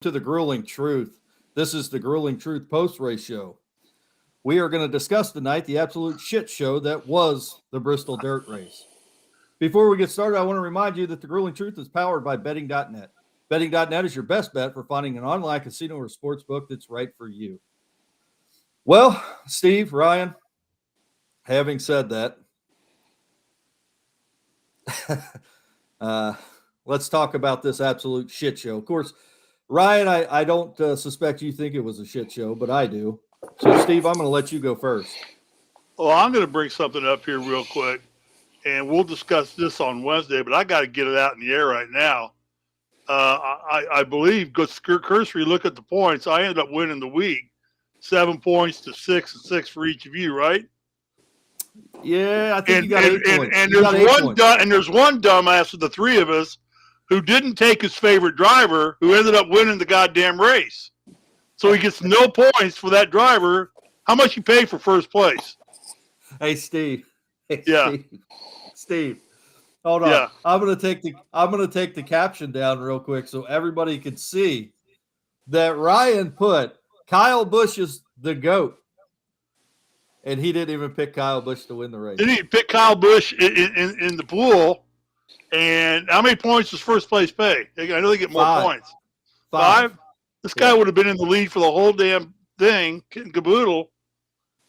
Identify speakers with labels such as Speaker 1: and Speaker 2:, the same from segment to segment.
Speaker 1: to the Grueling Truth. This is the Grueling Truth post-race show. We are going to discuss tonight the absolute shit show that was the Bristol Dirt Race. Before we get started, I want to remind you that the Grueling Truth is powered by betting.net. Betting.net is your best bet for finding an online casino or sports book that's right for you. Well, Steve, Ryan, having said that, let's talk about this absolute shit show. Of course, Ryan, I don't suspect you think it was a shit show, but I do. So, Steve, I'm going to let you go first.
Speaker 2: Well, I'm going to bring something up here real quick, and we'll discuss this on Wednesday, but I got to get it out in the air right now. I believe, cursory look at the points, I ended up winning the week, 7 points to 6 and 6 for each of you, right?
Speaker 1: Yeah, I think you got 8 points.
Speaker 2: And there's one dumbass of the three of us who didn't take his favorite driver, who ended up winning the goddamn race. So he gets no points for that driver. How much you pay for first place?
Speaker 1: Hey, Steve.
Speaker 2: Yeah.
Speaker 1: Steve. Hold on.
Speaker 2: Yeah.
Speaker 1: I'm gonna take the caption down real quick so everybody can see that Ryan put Kyle Busch is the GOAT. And he didn't even pick Kyle Busch to win the race.
Speaker 2: Didn't he pick Kyle Busch in the pool? And how many points does first place pay? I know they get more points. Five? This guy would have been in the lead for the whole damn thing, kit and caboodle.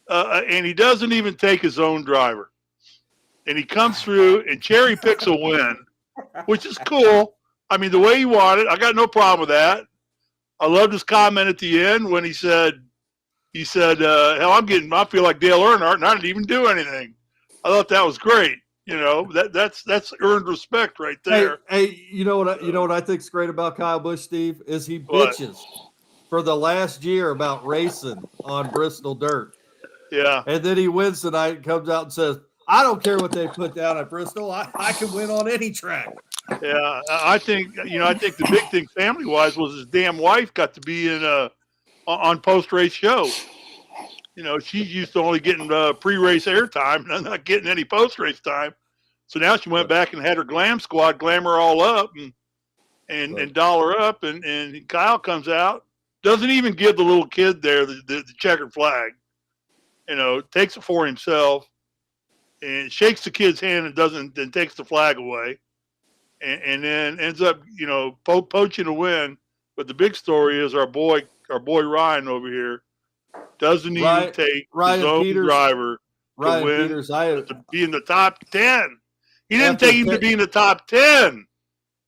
Speaker 2: And he doesn't even take his own driver. And he comes through and cherry picks a win, which is cool. I mean, the way he wanted, I got no problem with that. I loved his comment at the end when he said, hell, I feel like Dale Earnhardt and I didn't even do anything. I thought that was great. You know, that's earned respect right there.
Speaker 1: Hey, you know what I think's great about Kyle Busch, Steve, is he bitches for the last year about racing on Bristol dirt.
Speaker 2: Yeah.
Speaker 1: And then he wins tonight and comes out and says, I don't care what they put down at Bristol. I can win on any track.
Speaker 2: Yeah, I think the big thing family-wise was his damn wife got to be in on post-race shows. You know, she's used to only getting pre-race airtime and not getting any post-race time. So now she went back and had her glam squad glam her all up and doll her up. And Kyle comes out, doesn't even give the little kid there the checkered flag. You know, takes it for himself and shakes the kid's hand and takes the flag away. And then ends up, poaching a win. But the big story is our boy Ryan over here doesn't even take his own driver to win, to be in the top 10. He didn't take him to be in the top 10.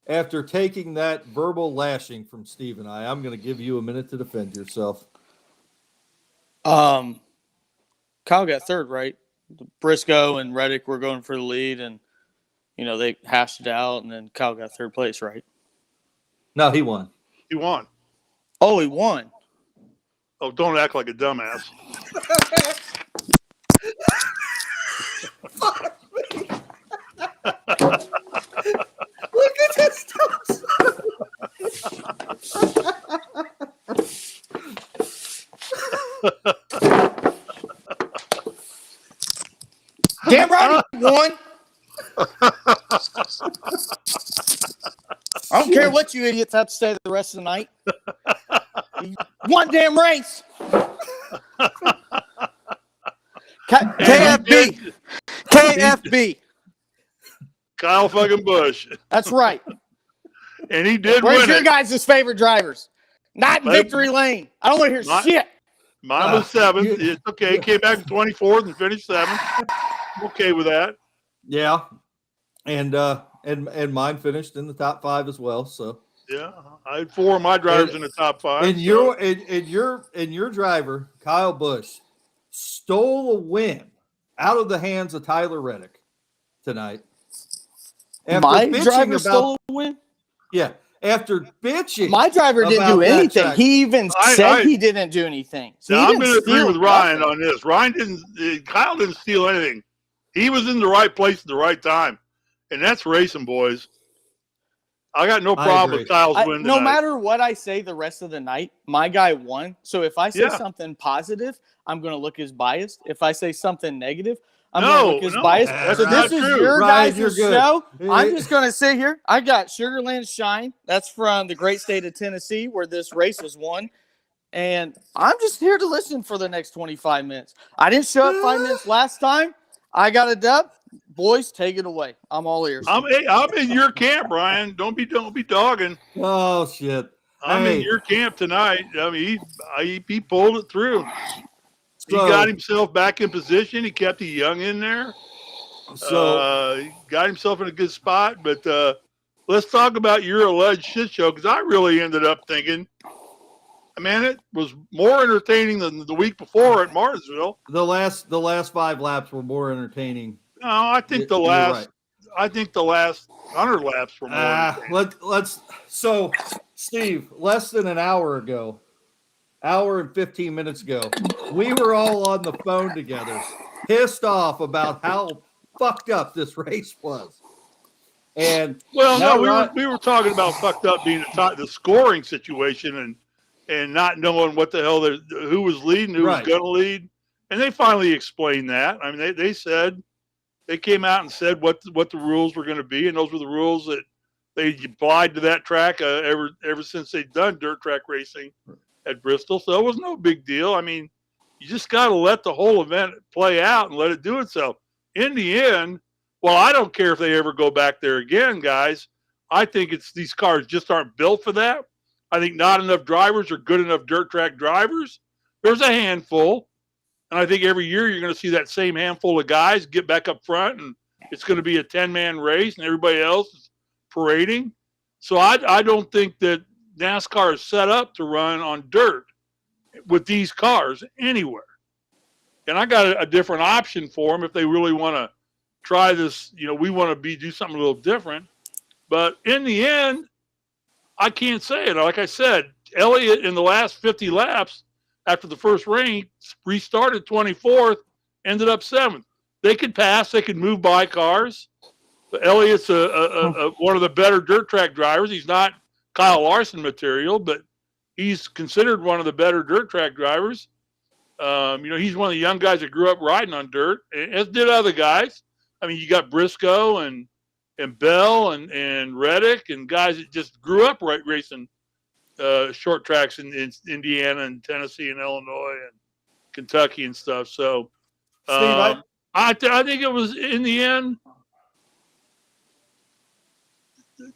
Speaker 1: After taking that verbal lashing from Steve and I'm going to give you a minute to defend yourself.
Speaker 3: Kyle got third, right? Briscoe and Reddick were going for the lead, and they hashed it out, and then Kyle got third place, right?
Speaker 1: No, he won.
Speaker 2: He won.
Speaker 3: Oh, he won.
Speaker 2: Oh, don't act like a dumbass.
Speaker 1: Fuck me. Look at this
Speaker 3: Damn right he won. I don't care what you idiots have to say the rest of the night. One damn race. KFB. KFB.
Speaker 2: Kyle fucking Busch.
Speaker 3: That's right.
Speaker 2: And he did
Speaker 3: Where's
Speaker 2: win
Speaker 3: your
Speaker 2: it.
Speaker 3: guys' favorite drivers? Not in victory lane. I don't want to hear shit.
Speaker 2: Mine was 7th. It's okay. He came back in 24th and finished 7th. I'm okay with that.
Speaker 1: Yeah. And mine finished in the top 5 as well. So
Speaker 2: yeah, I had 4 of my drivers in the top 5.
Speaker 1: And your driver, Kyle Busch, stole a win out of the hands of Tyler Reddick tonight.
Speaker 3: My driver stole a win?
Speaker 1: Yeah. After bitching.
Speaker 3: My driver didn't do anything. He even said he didn't do anything. So
Speaker 2: I'm going to agree with Ryan on this. Kyle didn't steal anything. He was in the right place at the right time. And that's racing, boys. I got no problem with Kyle's win tonight.
Speaker 3: No matter what I say the rest of the night, my guy won. So if I say something positive, I'm going to look as biased. If I say something negative, I'm
Speaker 2: No,
Speaker 3: going Lucas
Speaker 2: no,
Speaker 3: bias.
Speaker 2: that's
Speaker 3: So
Speaker 2: not
Speaker 3: this is
Speaker 2: true.
Speaker 3: your
Speaker 1: Ryan,
Speaker 3: guys'
Speaker 1: you're good.
Speaker 3: show. I'm just going to sit here. I got Sugarland Shine. That's from the great state of Tennessee where this race was won. And I'm just here to listen for the next 25 minutes. I didn't show up 5 minutes last time. I got a dub. Boys, take it away. I'm all ears.
Speaker 2: I'm in your camp, Ryan. Don't be dogging.
Speaker 1: Oh shit!
Speaker 2: I'm in
Speaker 1: Hey,
Speaker 2: your camp tonight. I mean, he pulled it through. He
Speaker 1: so
Speaker 2: got himself back in position. He kept the young in there. He got himself in a good spot. But let's talk about your alleged shit show, because I really ended up thinking, man, it was more entertaining than the week before at Martinsville.
Speaker 1: the last 5 laps were more entertaining.
Speaker 2: No, I think the
Speaker 1: You're
Speaker 2: last
Speaker 1: right.
Speaker 2: 100 laps were more entertaining.
Speaker 1: So Steve, less than an hour ago, hour and 15 minutes ago, we were all on the phone together, pissed off about how fucked up this race was. And
Speaker 2: Well,
Speaker 1: now
Speaker 2: no, we were talking about fucked up being the scoring situation and not knowing what the hell who was leading, who was going to lead, and they finally explained that. I mean, they said, they came out and said what the rules were going to be, and those were the rules that they applied to that track ever since they'd done dirt track racing at Bristol. So it was no big deal. I mean, you just got to let the whole event play out and let it do itself. In the end, well, I don't care if they ever go back there again, guys. I think these cars just aren't built for that. I think not enough drivers are good enough dirt track drivers. There's a handful. And I think every year you're going to see that same handful of guys get back up front, and it's going to be a 10-man race, and everybody else is parading. So I don't think that NASCAR is set up to run on dirt with these cars anywhere. And I got a different option for them if they really want to try this. You know, we want to do something a little different. But in the end, I can't say it. Like I said, Elliott in the last 50 laps after the first race restarted 24th, ended up 7th. They could pass. They could move by cars. But Elliott's one of the better dirt track drivers. He's not Kyle Larson material, but he's considered one of the better dirt track drivers. He's one of the young guys that grew up riding on dirt, as did other guys. I mean, you got Briscoe and Bell and Reddick and guys that just grew up racing short tracks in Indiana and Tennessee and Illinois and Kentucky and stuff. So,
Speaker 1: Steve,
Speaker 2: I think it was, in the end,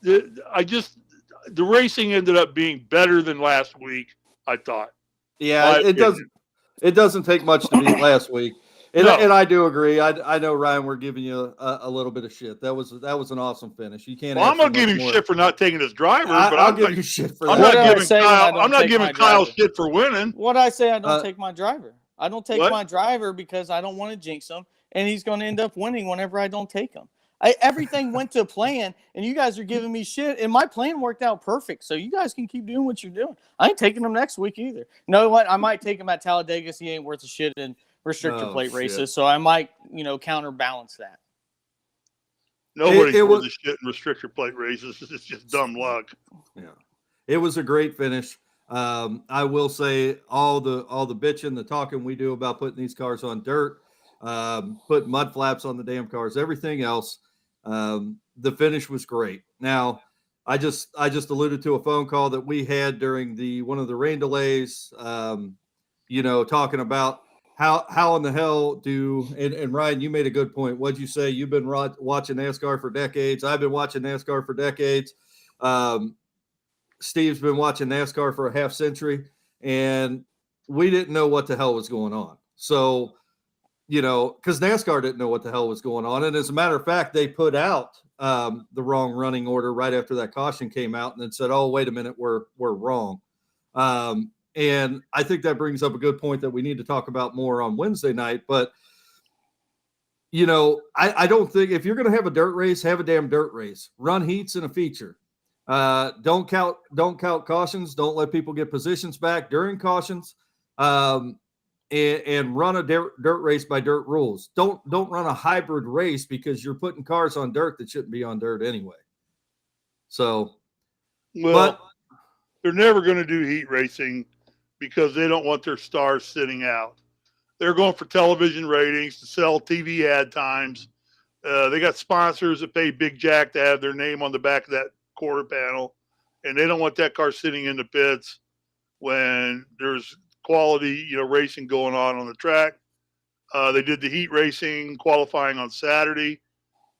Speaker 2: the racing ended up being better than last week, I thought.
Speaker 1: Yeah, it doesn't take much to beat last week. And I do agree. I know, Ryan, we're giving you a little bit of shit. That was an awesome finish. You can't.
Speaker 2: Well, I'm gonna give him shit for not taking his driver, but
Speaker 1: I'll give you shit for that.
Speaker 2: I'm not giving Kyle shit for winning.
Speaker 3: What I say, I don't take my driver. I don't take my driver because I don't want to jinx him, and he's going to end up winning whenever I don't take him. Everything went to plan, and you guys are giving me shit, and my plan worked out perfect. So you guys can keep doing what you're doing. I ain't taking him next week either. You know what? I might take him at Talladega. He ain't worth a shit in restrictor plate races, so I might, counterbalance that.
Speaker 2: Nobody's worth a shit in restrictor plate races. It's just dumb luck.
Speaker 1: Yeah, it was a great finish. I will say all the bitching, the talking we do about putting these cars on dirt, putting mud flaps on the damn cars, everything else. The finish was great. Now, I just alluded to a phone call that we had during one of the rain delays. Talking about how in the hell and Ryan, you made a good point. What'd you say? You've been watching NASCAR for decades. I've been watching NASCAR for decades. Steve's been watching NASCAR for a half century, and we didn't know what the hell was going on. So, because NASCAR didn't know what the hell was going on. And as a matter of fact, they put out the wrong running order right after that caution came out and then said, oh, wait a minute, we're wrong. And I think that brings up a good point that we need to talk about more on Wednesday night. But, I don't think if you're going to have a dirt race, have a damn dirt race. Run heats and a feature. Don't count cautions. Don't let people get positions back during cautions. And run a dirt race by dirt rules. Don't run a hybrid race because you're putting cars on dirt that shouldn't be on dirt anyway. So,
Speaker 2: they're never going to do heat racing because they don't want their stars sitting out. they're going for television ratings to sell TV ad times. They got sponsors that pay Big Jack to have their name on the back of that quarter panel, and they don't want that car sitting in the pits when there's quality, racing going on the track. They did the heat racing qualifying on Saturday,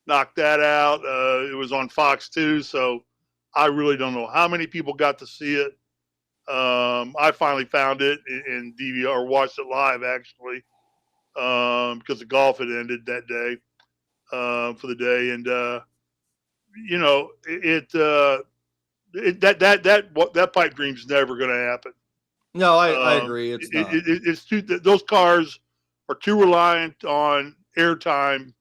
Speaker 2: knocked that out. It was on Fox 2, so I really don't know how many people got to see it. I finally found it in DVR, or watched it live actually, because the golf had ended that day for the day, and that pipe dream's never going to happen.
Speaker 1: No, I agree. It's not.
Speaker 2: It's those cars are too reliant on airtime.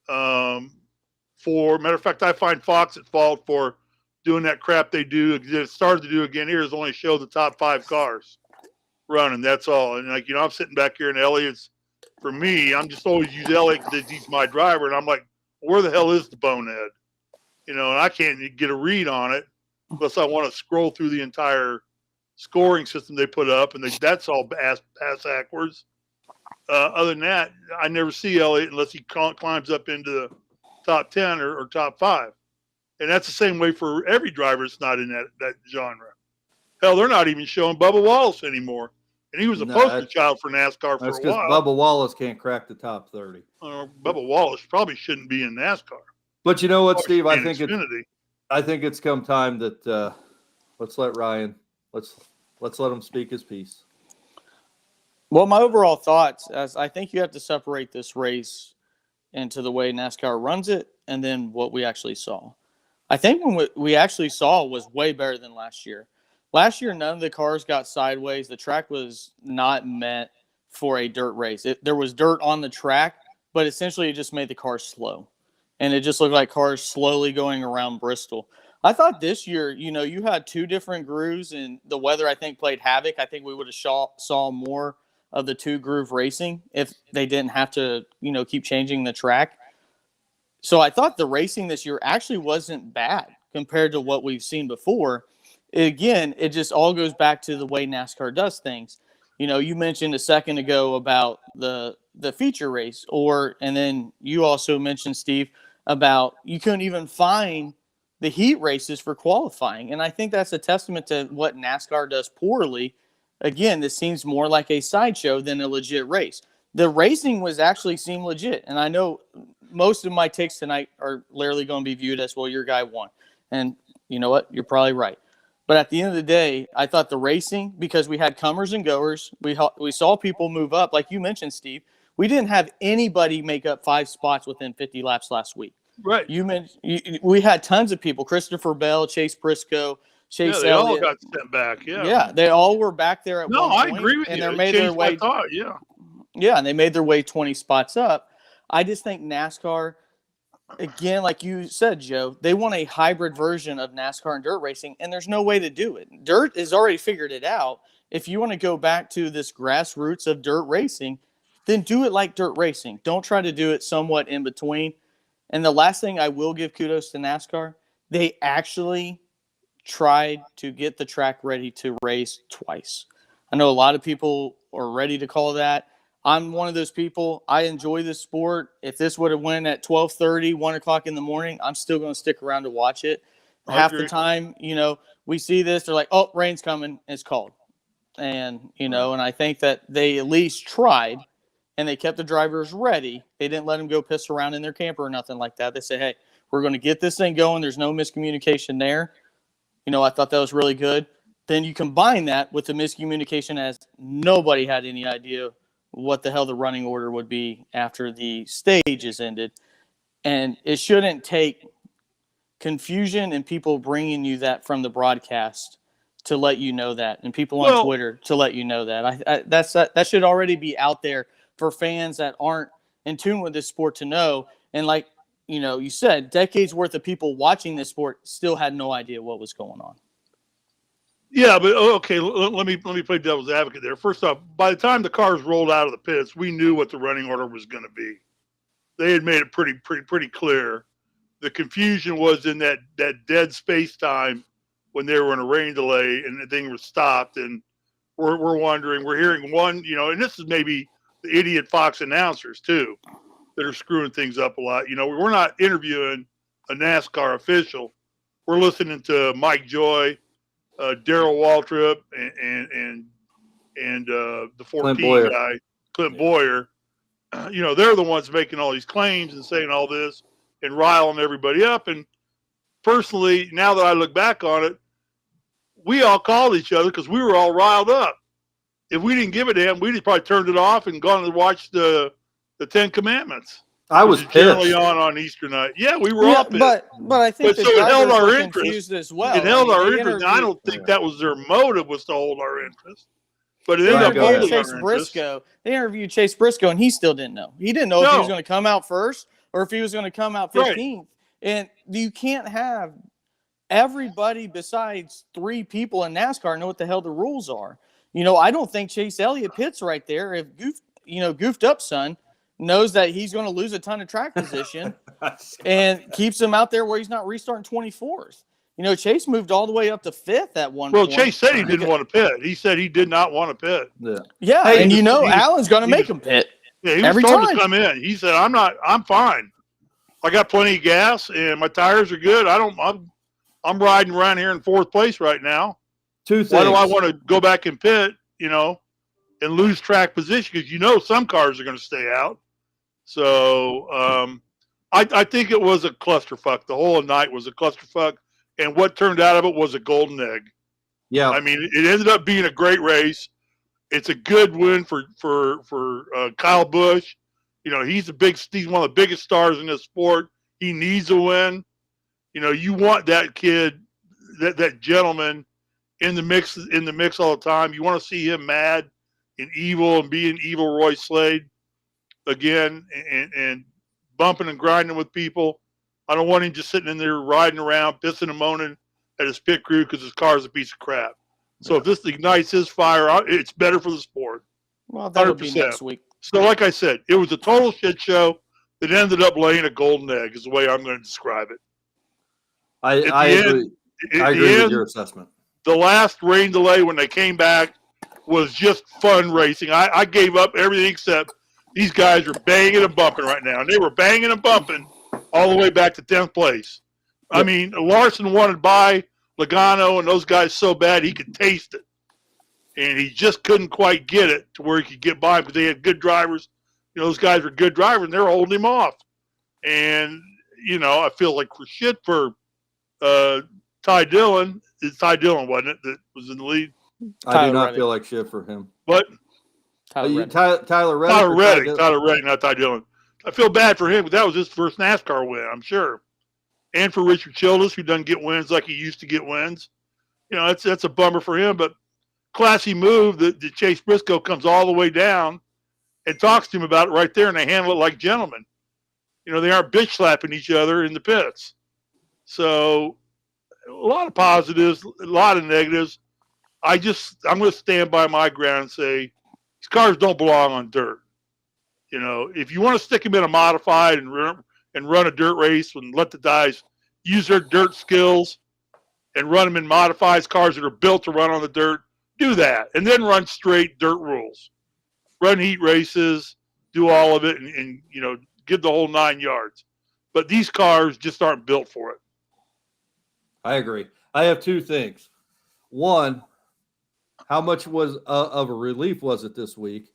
Speaker 2: Matter of fact, I find Fox at fault for doing that crap they do. It started to do again here is only show the top 5 cars running. That's all. And I'm sitting back here in Elliott's. For me, I'm just always use Elliott because he's my driver, and I'm like, where the hell is the bonehead? And I can't get a read on it unless I want to scroll through the entire scoring system they put up, and that's all pass backwards. Other than that, I never see Elliott unless he climbs up into the top 10 or top 5. And that's the same way for every driver that's not in that genre. Hell, they're not even showing Bubba Wallace anymore. And he was a poster child for NASCAR for a while. That's because
Speaker 1: Bubba Wallace can't crack the top 30.
Speaker 2: Bubba Wallace probably shouldn't be in NASCAR.
Speaker 1: But you know what, Steve? I think it's come time that let's let Ryan let's let him speak his piece.
Speaker 3: Well, my overall thoughts, as I think you have to separate this race into the way NASCAR runs it and then what we actually saw. I think what we actually saw was way better than last year. Last year, none of the cars got sideways. The track was not meant for a dirt race. There was dirt on the track, but essentially it just made the cars slow. And it just looked like cars slowly going around Bristol. I thought this year, you had 2 different grooves, and the weather, I think, played havoc. I think we would have saw more of the 2-groove racing if they didn't have to, keep changing the track. So I thought the racing this year actually wasn't bad compared to what we've seen before. Again, it just all goes back to the way NASCAR does things. You mentioned a second ago about the feature race, and then you also mentioned, Steve, about you couldn't even find the heat races for qualifying. And I think that's a testament to what NASCAR does poorly. Again, this seems more like a sideshow than a legit race. The racing seemed legit. And I know most of my takes tonight are literally going to be viewed as, well, your guy won. And you know what? You're probably right. But at the end of the day, I thought the racing, because we had comers and goers, we saw people move up. Like you mentioned, Steve, we didn't have anybody make up 5 spots within 50 laps last week.
Speaker 2: Right.
Speaker 3: We had tons of people: Christopher Bell, Chase Briscoe, Chase
Speaker 2: Elliott.
Speaker 3: Elliott.
Speaker 2: All got sent back. Yeah.
Speaker 3: Yeah, they all were back there at one point.
Speaker 2: No, I agree with
Speaker 3: and
Speaker 2: you.
Speaker 3: They made their way.
Speaker 2: Yeah.
Speaker 3: Yeah, and they made their way 20 spots up. I just think NASCAR, again, like you said, Joe, they want a hybrid version of NASCAR and dirt racing, and there's no way to do it. Dirt has already figured it out. If you want to go back to this grassroots of dirt racing, then do it like dirt racing. Don't try to do it somewhat in between. And the last thing I will give kudos to NASCAR, they actually tried to get the track ready to race twice. I know a lot of people are ready to call that. I'm one of those people. I enjoy this sport. If this would have went at 12:30, 1 o'clock in the morning, I'm still going to stick around to watch it. Half the time, we see this, they're like, oh, rain's coming, it's called. And, and I think that they at least tried, and they kept the drivers ready. They didn't let them go piss around in their camper or nothing like that. They said, hey, we're going to get this thing going. There's no miscommunication there. I thought that was really good. Then you combine that with the miscommunication as nobody had any idea what the hell the running order would be after the stage is ended. And it shouldn't take confusion and people bringing you that from the broadcast to let you know that, and people on Twitter to let you know that. That should already be out there for fans that aren't in tune with this sport to know. And like, you said, decades worth of people watching this sport still had no idea what was going on.
Speaker 2: Yeah, but okay, let me play devil's advocate there. First off, by the time the cars rolled out of the pits, we knew what the running order was going to be. They had made it pretty clear. The confusion was in that dead space time when they were in a rain delay and the thing was stopped, and we're wondering, we're hearing one, and this is maybe the idiot Fox announcers too that are screwing things up a lot. You know, we're not interviewing a NASCAR official. We're listening to Mike Joy, Darrell Waltrip, and the 14 guy, Clint Boyer. You know, they're the ones making all these claims and saying all this and riling everybody up. And personally, now that I look back on it, we all called each other because we were all riled up. If we didn't give a damn, we'd probably turned it off and gone to watch the Ten Commandments.
Speaker 1: I was
Speaker 2: generally on Easter night. Yeah, we were all pissed.
Speaker 3: But I think
Speaker 2: so it held our interest
Speaker 3: as well.
Speaker 2: It held our interest. I don't think that was their motive, was to hold our interest. But it ended up holding
Speaker 3: Chase Briscoe. They interviewed Chase Briscoe, and he still didn't know. He didn't know if he was going to come out first or if he was going to come out 15th. Right. And you can't have everybody besides 3 people in NASCAR know what the hell the rules are. You know, I don't think Chase Elliott pits right there if goofed up son knows that he's going to lose a ton of track position and keeps him out there where he's not restarting 24th. You know, Chase moved all the way up to 5th at one point.
Speaker 2: Well, Chase said he didn't want to pit. He said he did not want to pit.
Speaker 3: Yeah, hey, and Allen's going to make him pit.
Speaker 2: Yeah, he was told to come in. He said, I'm fine. I got plenty of gas and my tires are good. I'm riding around here in 4th place right now.
Speaker 1: 2 things.
Speaker 2: Why do I want to go back and pit, and lose track position? Because some cars are going to stay out. So I think it was a clusterfuck. The whole night was a clusterfuck. And what turned out of it was a golden egg.
Speaker 1: Yeah.
Speaker 2: I mean, it ended up being a great race. It's a good win for Kyle Busch. You know, he's one of the biggest stars in this sport. He needs a win. You know, you want that kid, that gentleman in the mix all the time. You want to see him mad and evil and being evil Roy Slade again and bumping and grinding with people. I don't want him just sitting in there riding around, pissing and moaning at his pit crew because his car is a piece of crap. So if this ignites his fire, it's better for the sport.
Speaker 3: Well, that'll be next week.
Speaker 2: So like I said, it was a total shit show that ended up laying a golden egg is the way I'm going to describe it.
Speaker 1: I agree. I agree with your assessment.
Speaker 2: The last rain delay when they came back was just fun racing. I gave up everything except these guys are banging and bumping right now. And they were banging and bumping all the way back to 10th place. Yep. I mean, Larson wanted by Logano and those guys so bad he could taste it. And he just couldn't quite get it to where he could get by because they had good drivers. You know, those guys were good drivers, and they were holding him off. And, I feel like for shit for Ty Dillon. It's Ty Dillon, wasn't it, that was in the lead?
Speaker 1: I do not feel like shit for him.
Speaker 2: What?
Speaker 1: Tyler Reddick.
Speaker 2: Tyler Reddick, not Ty Dillon. I feel bad for him, but that was his first NASCAR win, I'm sure. And for Richard Childress, who doesn't get wins like he used to get wins. That's a bummer for him, but classy move that Chase Briscoe comes all the way down and talks to him about it right there, and they handle it like gentlemen. They aren't bitch slapping each other in the pits. So a lot of positives, a lot of negatives. I'm going to stand by my ground and say these cars don't belong on dirt. If you want to stick them in a modified and run a dirt race and let the guys use their dirt skills and run them in modified cars that are built to run on the dirt, do that. And then run straight dirt rules. Run heat races, do all of it, and give the whole 9 yards. But these cars just aren't built for it.
Speaker 1: I agree. I have 2 things. One, how much was of a relief was it this week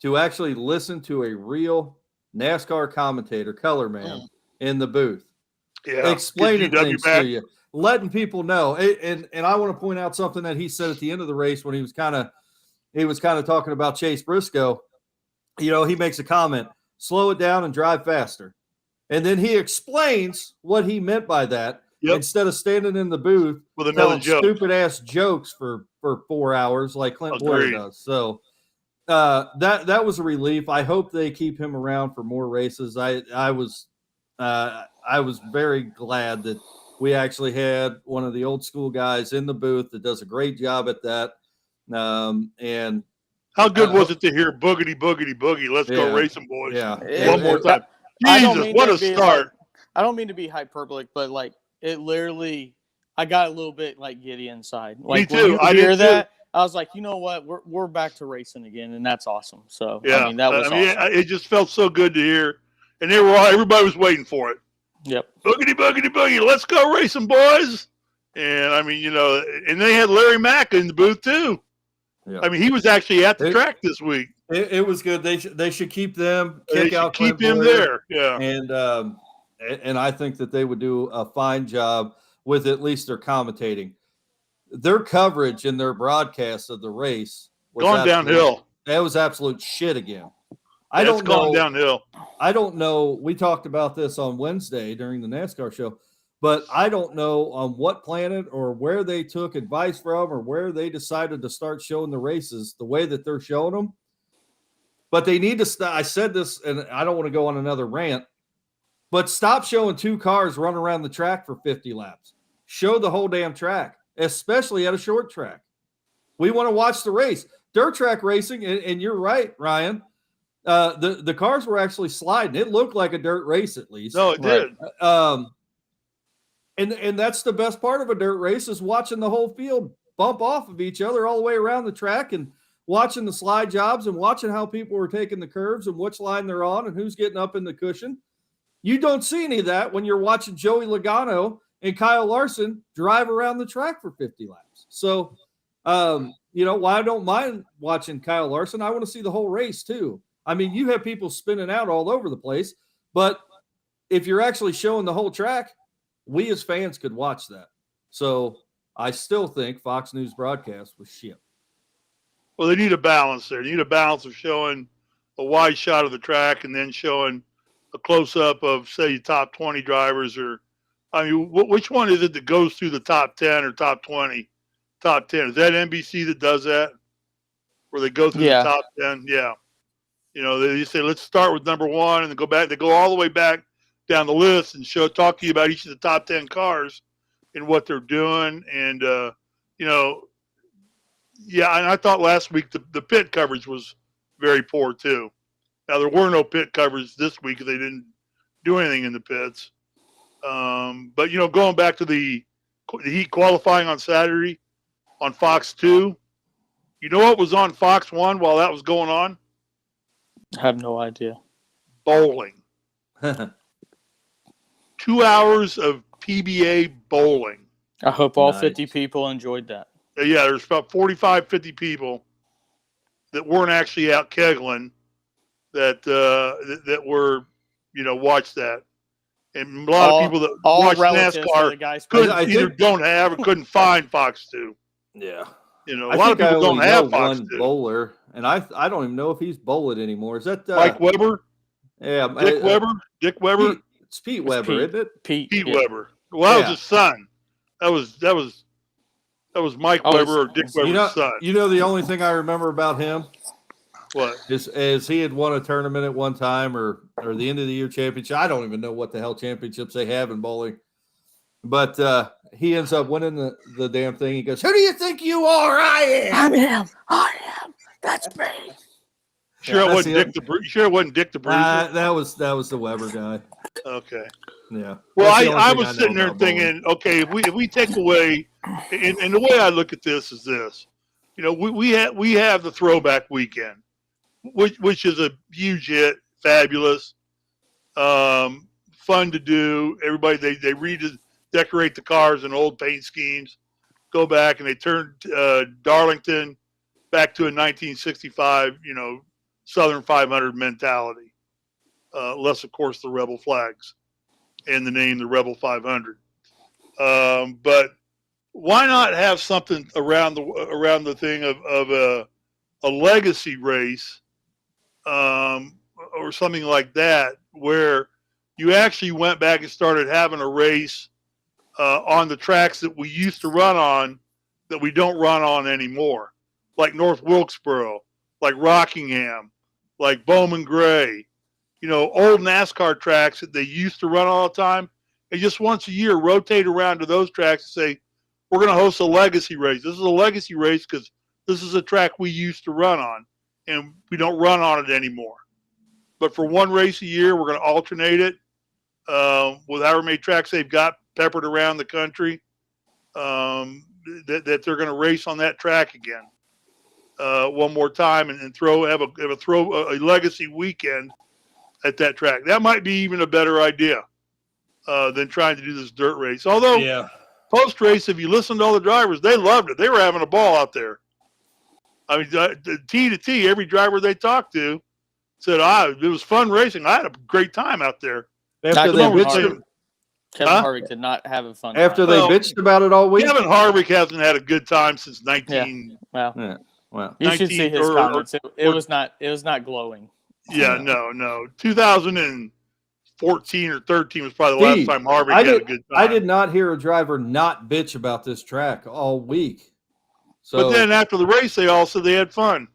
Speaker 1: to actually listen to a real NASCAR commentator, color man, in the booth, explaining things to you, letting people know. And I want to point out something that he said at the end of the race when he was kind of talking about Chase Briscoe. He makes a comment, slow it down and drive faster. And then he explains what he meant by that. Yep. Instead of standing in the booth
Speaker 2: with another joke,
Speaker 1: stupid ass jokes for 4 hours like Clint Boyer does. So that was a relief. I hope they keep him around for more races. I was very glad that we actually had one of the old school guys in the booth that does a great job at that. And
Speaker 2: how good was it to hear boogity boogity boogie? Let's go racing, boys!
Speaker 1: Yeah,
Speaker 2: one more time. Jesus, what a start!
Speaker 3: I don't mean to be hyperbolic, but it literally, I got a little bit giddy inside.
Speaker 2: Me too.
Speaker 3: I hear that. I was like, you know what, we're back to racing again, and that's awesome. So
Speaker 2: Yeah,
Speaker 3: I mean, that was awesome.
Speaker 2: it just felt so good to hear, and everybody was waiting for it.
Speaker 3: Yep.
Speaker 2: Boogity, boogity, boogie. Let's go racing, boys. And I mean, and they had Larry Mack in the booth too. Yeah. I mean, he was actually at the track this week.
Speaker 1: It was good. They should keep them.
Speaker 2: Keep him there. Yeah.
Speaker 1: And I think that they would do a fine job with at least their commentating. Their coverage and their broadcast of the race was
Speaker 2: gone downhill.
Speaker 1: That was absolute shit again.
Speaker 2: It's gone downhill.
Speaker 1: I don't know. We talked about this on Wednesday during the NASCAR show, but I don't know on what planet or where they took advice from or where they decided to start showing the races the way that they're showing them. But they need to stop. I said this, and I don't want to go on another rant, but stop showing two cars run around the track for 50 laps. Show the whole damn track, especially at a short track. We want to watch the race. Dirt track racing, and you're right, Ryan. The cars were actually sliding. It looked like a dirt race at least.
Speaker 2: No, it did.
Speaker 1: And that's the best part of a dirt race is watching the whole field bump off of each other all the way around the track and watching the slide jobs and watching how people are taking the curves and which line they're on and who's getting up in the cushion. You don't see any of that when you're watching Joey Logano and Kyle Larson drive around the track for 50 laps. So, while I don't mind watching Kyle Larson, I want to see the whole race too. I mean, you have people spinning out all over the place, but if you're actually showing the whole track, we as fans could watch that. So I still think Fox News broadcast was shit.
Speaker 2: Well, they need a balance there. They need a balance of showing a wide shot of the track and then showing a close-up of, say, top 20 drivers. Or, I mean, which one is it that goes through the top 10 or top 20? Top 10. Is that NBC that does that? Where they go through the top 10? Yeah. They say, let's start with number one and then go back. They go all the way back down the list and talk to you about each of the top 10 cars and what they're doing. And, and I thought last week the pit coverage was very poor too. Now, there were no pit coverage this week because they didn't do anything in the pits. But, going back to the heat qualifying on Saturday on Fox 2, you know what was on Fox 1 while that was going on?
Speaker 3: I have no idea.
Speaker 2: Bowling. 2 hours of PBA bowling.
Speaker 3: I hope all 50 people enjoyed that.
Speaker 2: Yeah, there's about 45, 50 people that weren't actually out kegling that were, watched that. And a lot of people that watch NASCAR don't have or couldn't find Fox 2.
Speaker 1: Yeah.
Speaker 2: A lot of people don't have Fox 2.
Speaker 1: Bowler, and I don't even know if he's bowling anymore. Is that
Speaker 2: Mike Weber?
Speaker 1: Yeah,
Speaker 2: Dick Weber.
Speaker 1: It's Pete Weber, isn't it?
Speaker 3: Pete
Speaker 2: Weber. Well, that was his son. That was Mike Weber or Dick Weber's son.
Speaker 1: The only thing I remember about him,
Speaker 2: what
Speaker 1: is he had won a tournament at one time or the end of the year championship. I don't even know what the hell championships they have in bowling, but he ends up winning the damn thing. He goes, "Who do you think you are? I am.
Speaker 3: I'm him. I am. That's me."
Speaker 2: Sure, it wasn't Dick the. Sure, it wasn't Dick the Bruiser.
Speaker 1: That was the Weber guy.
Speaker 2: Okay.
Speaker 1: Yeah.
Speaker 2: Well, I was sitting there thinking, okay, if we take away, and the way I look at this is this, we have the throwback weekend, which is a huge hit, fabulous, fun to do. Everybody they decorate the cars in old paint schemes, go back and they turn Darlington back to a 1965, Southern 500 mentality. Less, of course, the Rebel flags and the name, the Rebel 500. But why not have something around the thing of a legacy race or something like that, where you actually went back and started having a race on the tracks that we used to run on that we don't run on anymore, like North Wilkesboro, like Rockingham, like Bowman Gray, old NASCAR tracks that they used to run all the time. And just once a year, rotate around to those tracks and say, we're going to host a legacy race. This is a legacy race because this is a track we used to run on, and we don't run on it anymore. But for one race a year, we're going to alternate it with however many tracks they've got peppered around the country that they're going to race on that track again. one more time and have a legacy weekend at that track. That might be even a better idea than trying to do this dirt race. Although post race, if you listen to all the drivers, they loved it. They were having a ball out there. I mean, T to T, every driver they talked to said, it was fun racing. I had a great time out there.
Speaker 1: After they bitched,
Speaker 3: Kevin Harvick did not have a fun
Speaker 1: after
Speaker 3: time.
Speaker 1: they bitched about it all week.
Speaker 2: Kevin Harvick hasn't had a good time since 19.
Speaker 3: Yeah.
Speaker 1: Well,
Speaker 3: you should see his comments. It was not glowing.
Speaker 2: Yeah, no. 2014 or 13 was probably the last time Harvick had a good time.
Speaker 1: I did not hear a driver not bitch about this track all week. So,
Speaker 2: but then after the race, they all said they had fun.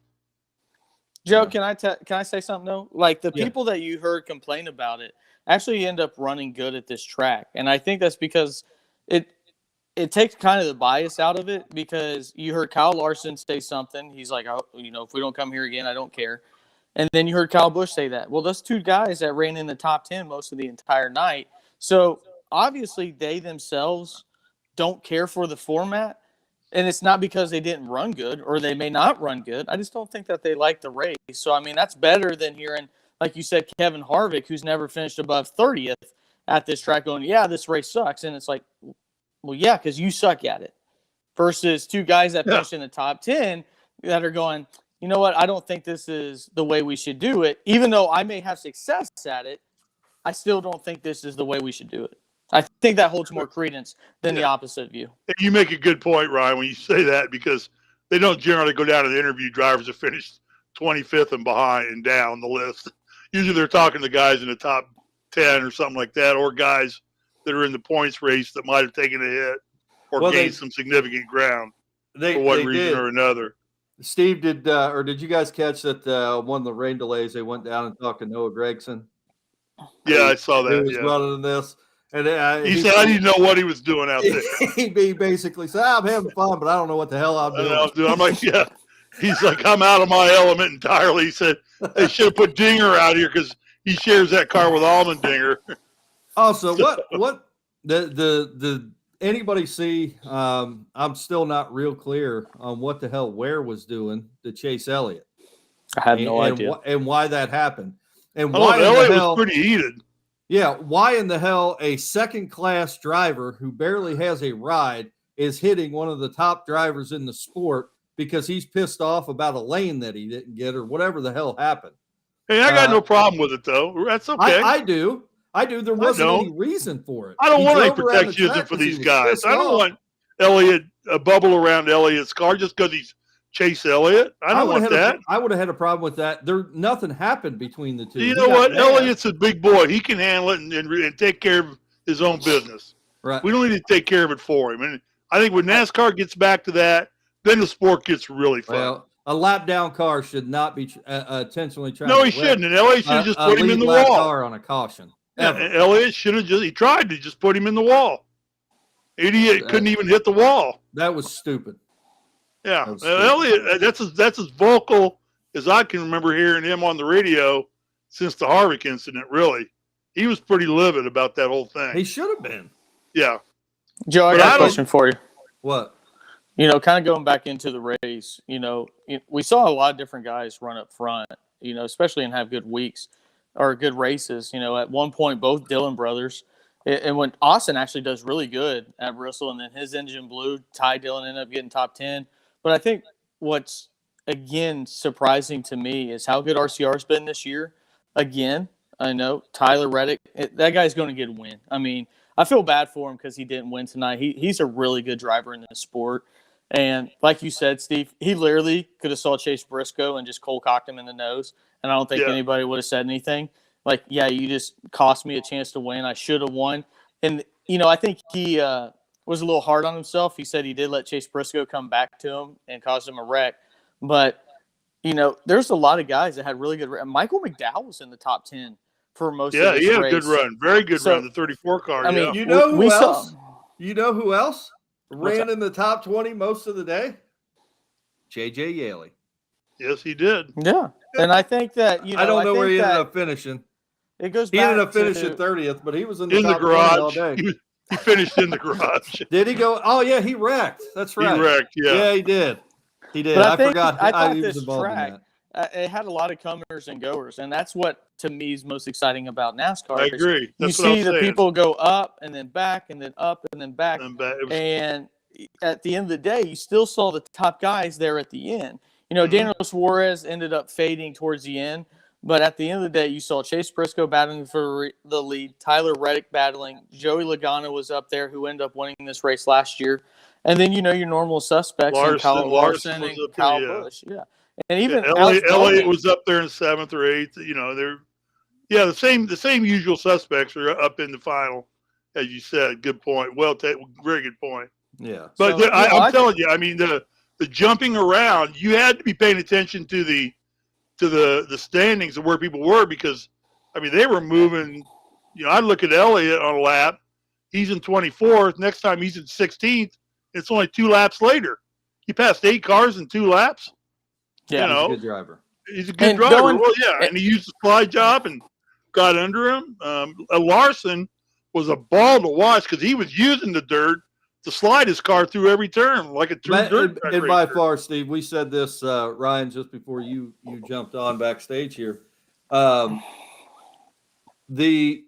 Speaker 3: Joe, can I say something though? Like the people that you heard complain about it actually end up running good at this track, and I think that's because it takes kind of the bias out of it. Because you heard Kyle Larson say something, he's like, "Oh, if we don't come here again, I don't care." And then you heard Kyle Busch say that. Well, those two guys that ran in the top 10 most of the entire night, so obviously they themselves don't care for the format. And it's not because they didn't run good or they may not run good. I just don't think that they like the race. So, I mean, that's better than hearing, like you said, Kevin Harvick, who's never finished above 30th at this track going, yeah, this race sucks. And it's like, well, yeah, because you suck at it. Versus two guys that finished in the top 10 that are going, you know what, I don't think this is the way we should do it. Even though I may have success at it, I still don't think this is the way we should do it. I think that holds more credence than the opposite view.
Speaker 2: You make a good point, Ryan, when you say that, because they don't generally go down to the interview drivers that finished 25th and behind and down the list. Usually they're talking to guys in the top 10 or something like that, or guys that are in the points race that might have taken a hit or gained some significant ground for one reason or another.
Speaker 1: Steve, did you guys catch that one of the rain delays, they went down and talked to Noah Gragson?
Speaker 2: Yeah, I saw that.
Speaker 1: He was running this. And
Speaker 2: he said, I didn't know what he was doing out there.
Speaker 1: He basically said, I'm having fun, but I don't know what the hell I'm doing.
Speaker 2: I'm like, yeah. He's like, I'm out of my element entirely. He said, they should have put Dinger out here because he shares that car with Allmendinger.
Speaker 1: Also, what the anybody see? I'm still not real clear on what the hell Ware was doing to chase Elliott.
Speaker 3: I have no idea.
Speaker 1: And why that happened. And
Speaker 2: why Elliott was pretty heated.
Speaker 1: Yeah, why in the hell a second-class driver who barely has a ride is hitting one of the top drivers in the sport because he's pissed off about a lane that he didn't get or whatever the hell happened?
Speaker 2: Hey, I got no problem with it, though. That's okay.
Speaker 1: I do. There wasn't any reason for it.
Speaker 2: I don't want any protectionism for these guys. I don't want Elliott, a bubble around Elliott's car just because he's Chase Elliott. I don't want that.
Speaker 1: I would have had a problem with that. Nothing happened between the two.
Speaker 2: You know what? Elliott's a big boy. He can handle it and take care of his own business.
Speaker 1: Right.
Speaker 2: We don't need to take care of it for him. And I think when NASCAR gets back to that, then the sport gets really fun.
Speaker 1: Well, a lap down car should not be intentionally trying.
Speaker 2: No, he shouldn't. And Elliott should have just put him in the wall.
Speaker 1: Car on a caution.
Speaker 2: Yeah, Elliott should have he tried to just put him in the wall. Idiot couldn't even hit the wall.
Speaker 1: That was stupid.
Speaker 2: Yeah, Elliott, that's as vocal as I can remember hearing him on the radio since the Harvick incident, really. He was pretty livid about that whole thing.
Speaker 1: He should have been.
Speaker 2: Yeah.
Speaker 3: Joe, I got a question for you.
Speaker 1: What?
Speaker 3: Kind of going back into the race, we saw a lot of different guys run up front, especially and have good weeks or good races. At one point, both Dillon brothers, and when Austin actually does really good at Bristol and then his engine blew, Ty Dillon ended up getting top 10. But I think what's, again, surprising to me is how good RCR's been this year. Again, I know Tyler Reddick, that guy's going to get a win. I mean, I feel bad for him because he didn't win tonight. He's a really good driver in this sport. And like you said, Steve, he literally could have saw Chase Briscoe and just cold-cocked him in the nose, and I don't think anybody would have said anything. Like, yeah, you just cost me a chance to win. I should have won. And, I think he was a little hard on himself. He said he did let Chase Briscoe come back to him and cause him a wreck. But, there's a lot of guys that had really good – Michael McDowell was in the top 10 for most of this race.
Speaker 2: Yeah, he had a good run. Very good run, the 34 car.
Speaker 1: I mean, you know who else? You know who else ran in the top 20 most of the day? J.J. Yaley.
Speaker 2: Yes, he did.
Speaker 3: Yeah. And I think that,
Speaker 1: I don't know where he ended up finishing.
Speaker 3: It goes
Speaker 1: he
Speaker 3: back
Speaker 1: ended up finishing 30th, but he was in the
Speaker 2: garage
Speaker 1: all day.
Speaker 2: He finished in the garage.
Speaker 1: Did he go? Oh, yeah, he wrecked. That's right.
Speaker 2: He wrecked, yeah.
Speaker 1: Yeah, he did. He did.
Speaker 3: But
Speaker 1: I forgot
Speaker 3: I thought
Speaker 1: he was
Speaker 3: this
Speaker 1: involved in
Speaker 3: track,
Speaker 1: that.
Speaker 3: it had a lot of comers and goers, and that's what to me is most exciting about NASCAR.
Speaker 2: I
Speaker 3: Is
Speaker 2: agree.
Speaker 3: you
Speaker 2: That's what I
Speaker 3: see
Speaker 2: was
Speaker 3: the
Speaker 2: saying.
Speaker 3: people go up and then back and then up and then back,
Speaker 2: It was,
Speaker 3: and at the end of the day, you still saw the top guys there at the end. You know,
Speaker 2: Mhm.
Speaker 3: Daniel Suarez ended up fading towards the end, but at the end of the day, you saw Chase Briscoe battling for the lead, Tyler Reddick battling, Joey Logano was up there, who ended up winning this race last year, and then your normal suspects in Kyle Larson
Speaker 2: was
Speaker 3: and
Speaker 2: up there,
Speaker 3: Kyle
Speaker 2: yeah.
Speaker 3: Busch, yeah, and
Speaker 2: Yeah,
Speaker 3: even Alex
Speaker 2: Elliott
Speaker 3: Bowman.
Speaker 2: was up there in 7th or 8th. You know, the same usual suspects are up in the final, as you said. Good point. Very good point.
Speaker 1: Yeah.
Speaker 2: But
Speaker 3: So,
Speaker 2: I'm telling you, I mean, the jumping around, you had to be paying attention to the standings of where people were, because, I mean, they were moving. You know, I look at Elliott on a lap. He's in 24th. Next time he's in 16th. It's only 2 laps later. He passed 8 cars in 2 laps.
Speaker 3: yeah,
Speaker 2: You
Speaker 1: He's a
Speaker 2: know,
Speaker 1: good driver.
Speaker 2: he's a good
Speaker 3: And
Speaker 2: driver.
Speaker 3: going-
Speaker 2: Well, yeah, and he used the slide job and got under him. Larson was a ball to watch because he was using the dirt to slide his car through every turn like a true dirt track
Speaker 1: And by
Speaker 2: racer.
Speaker 1: far, Steve, we said this, Ryan, just before you jumped on backstage here. The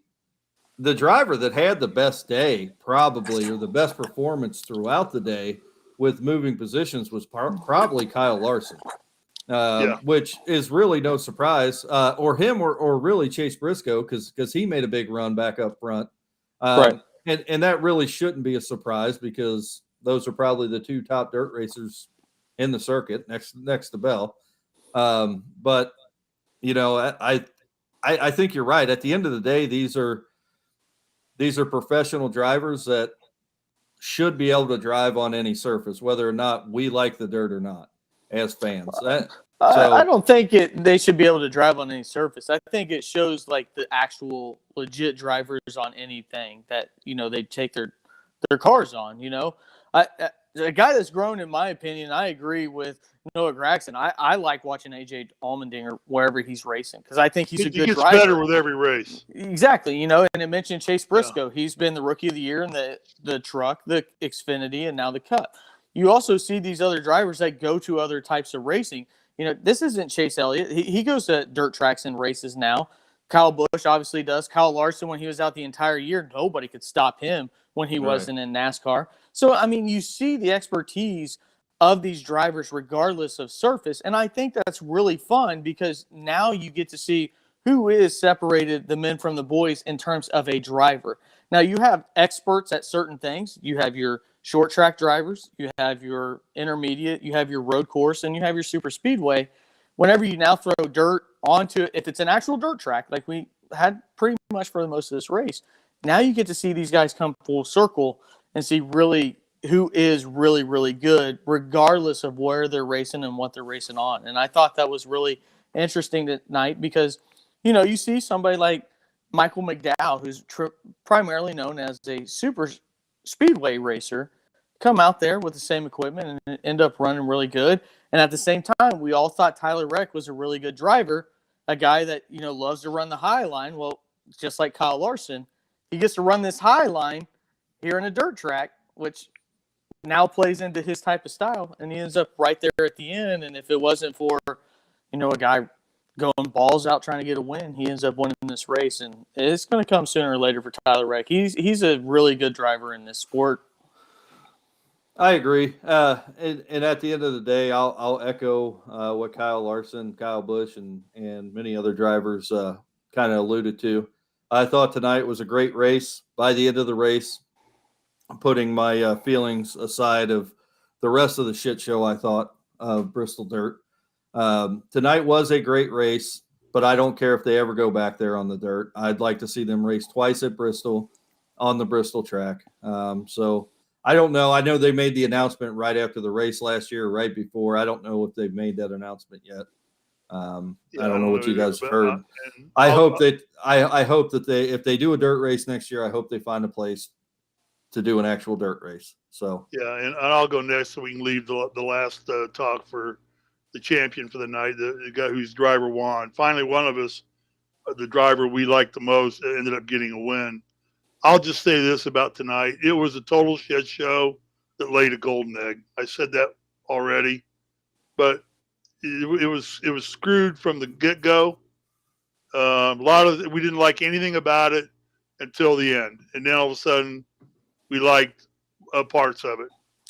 Speaker 1: driver that had the best day, probably, or the best performance throughout the day with moving positions, was probably Kyle Larson. Which is really no surprise, or him, or really Chase Briscoe, because he made a big run back up front,
Speaker 3: Right.
Speaker 1: and that really shouldn't be a surprise, because those are probably the 2 top dirt racers in the circuit, next to Bell. But you know, I think you're right. At the end of the day, these are professional drivers that should be able to drive on any surface, whether or not we like the dirt or not, as fans.
Speaker 3: I don't think they should be able to drive on any surface. I think it shows like the actual legit drivers on anything that they take their cars on. A guy that's grown, in my opinion, I agree with Noah Gragson. I like watching AJ Allmendinger wherever he's racing, because I think he's a good
Speaker 2: gets
Speaker 3: driver.
Speaker 2: better with every race.
Speaker 3: Exactly, and it mentioned Chase Briscoe. Yeah. He's been the Rookie of the Year in the truck, the Xfinity, and now the Cup. You also see these other drivers that go to other types of racing. This isn't Chase Elliott. He goes to dirt tracks and races now. Kyle Busch obviously does. Kyle Larson, when he was out the entire year, nobody could stop him when he wasn't in NASCAR. So, I mean, you see the expertise of these drivers regardless of surface, and I think that's really fun, because now you get to see who is separated, the men from the boys, in terms of a driver. Now, you have experts at certain things. You have your short track drivers, you have your intermediate, you have your road course, and you have your super speedway. Whenever you now throw dirt onto it, if it's an actual dirt track, like we had pretty much for most of this race, now you get to see these guys come full circle and see really who is really, really good, regardless of where they're racing and what they're racing on. And I thought that was really interesting tonight, because you see somebody like Michael McDowell, who's primarily known as a super speedway racer, come out there with the same equipment and end up running really good. And at the same time, we all thought Tyler Reddick was a really good driver, a guy that loves to run the high line. Well, just like Kyle Larson, he gets to run this high line here in a dirt track, which now plays into his type of style, and he ends up right there at the end. And if it wasn't for a guy going balls out trying to get a win, he ends up winning this race. And it's going to come sooner or later for Tyler Reddick. He's a really good driver in this sport.
Speaker 1: I agree. And at the end of the day, I'll echo what Kyle Larson, Kyle Busch, and many other drivers kind of alluded to. I thought tonight was a great race. By the end of the race, putting my feelings aside of the rest of the shit show, I thought of Bristol Dirt. Tonight was a great race, but I don't care if they ever go back there on the dirt. I'd like to see them race twice at Bristol on the Bristol track. So I don't know. I know they made the announcement right after the race last year, right before. I don't know if they've made that announcement yet. I don't know what you guys have heard. I hope that they, if they do a dirt race next year, I hope they find a place to do an actual dirt race. So
Speaker 2: yeah, and I'll go next so we can leave the last talk for the champion for the night, the guy whose driver won. Finally, one of us, the driver we liked the most, ended up getting a win. I'll just say this about tonight. It was a total shit show that laid a golden egg. I said that already. but it was screwed from the get go. A lot of we didn't like anything about it until the end, and then all of a sudden we liked parts of it.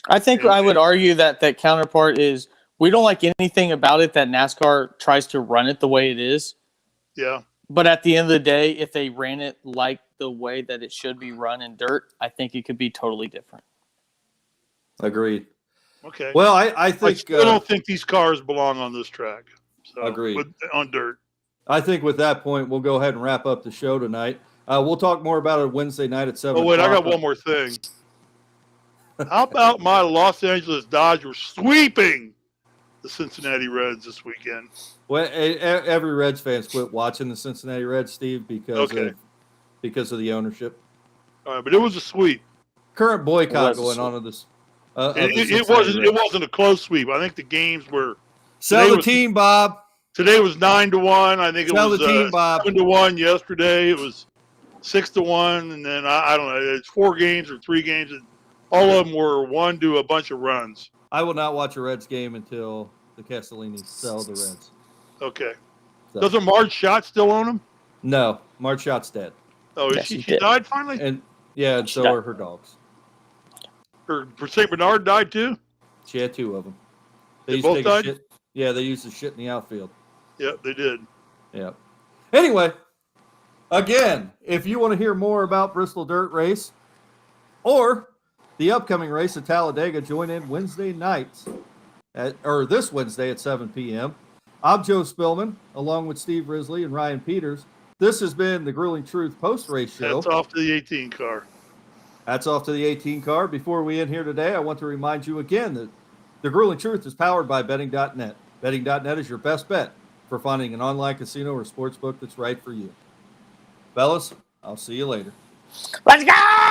Speaker 3: I think I would argue that counterpart is we don't like anything about it that NASCAR tries to run it the way it is.
Speaker 2: Yeah.
Speaker 3: But at the end of the day, if they ran it like the way that it should be run in dirt, I think it could be totally different.
Speaker 1: Agreed.
Speaker 2: Okay.
Speaker 1: Well, I think
Speaker 2: I still don't think these cars belong on this track. So,
Speaker 1: agreed.
Speaker 2: On dirt.
Speaker 1: I think with that point, we'll go ahead and wrap up the show tonight. We'll talk more about it Wednesday night at 7
Speaker 2: Oh, wait, I
Speaker 1: o'clock.
Speaker 2: got one more thing. How about my Los Angeles Dodgers sweeping the Cincinnati Reds this weekend?
Speaker 1: Well, every Reds fan's quit watching the Cincinnati Reds, Steve, because of the ownership.
Speaker 2: All right, but it was a sweep.
Speaker 1: Current boycott going on of this.
Speaker 2: It wasn't a close sweep. I think the games were.
Speaker 1: Sell the team, Bob.
Speaker 2: Today was 9-1. I think it
Speaker 1: Sell
Speaker 2: was
Speaker 1: the team, Bob.
Speaker 2: 7-1 yesterday. It was 6-1, and then I don't know. It's 4 games or 3 games. All of them were one to a bunch of runs.
Speaker 1: I will not watch a Reds game until the Castellinis sell the Reds.
Speaker 2: Okay.
Speaker 1: So.
Speaker 2: Doesn't Marge Schott still own them?
Speaker 1: No, Marge Schott's dead.
Speaker 2: Oh,
Speaker 3: yes,
Speaker 2: she died finally?
Speaker 1: And and so are her dogs.
Speaker 2: Her St. Bernard died too?
Speaker 1: She had 2 of them.
Speaker 2: They both died?
Speaker 1: Shit. Yeah, they used the shit in the outfield.
Speaker 2: Yeah, they did.
Speaker 1: Yeah. Anyway, again, if you want to hear more about Bristol Dirt Race or the upcoming race at Talladega, join in Wednesday night this Wednesday at 7 p.m. I'm Joe Spilman, along with Steve Risley and Ryan Peters. This has been the Grueling Truth post-race show.
Speaker 2: That's off to the 18 car.
Speaker 1: That's off to the 18 car. Before we end here today, I want to remind you again that the Grueling Truth is powered by betting.net. Betting.net is your best bet for finding an online casino or sports book that's right for you. Fellas, I'll see you later.
Speaker 3: Let's go!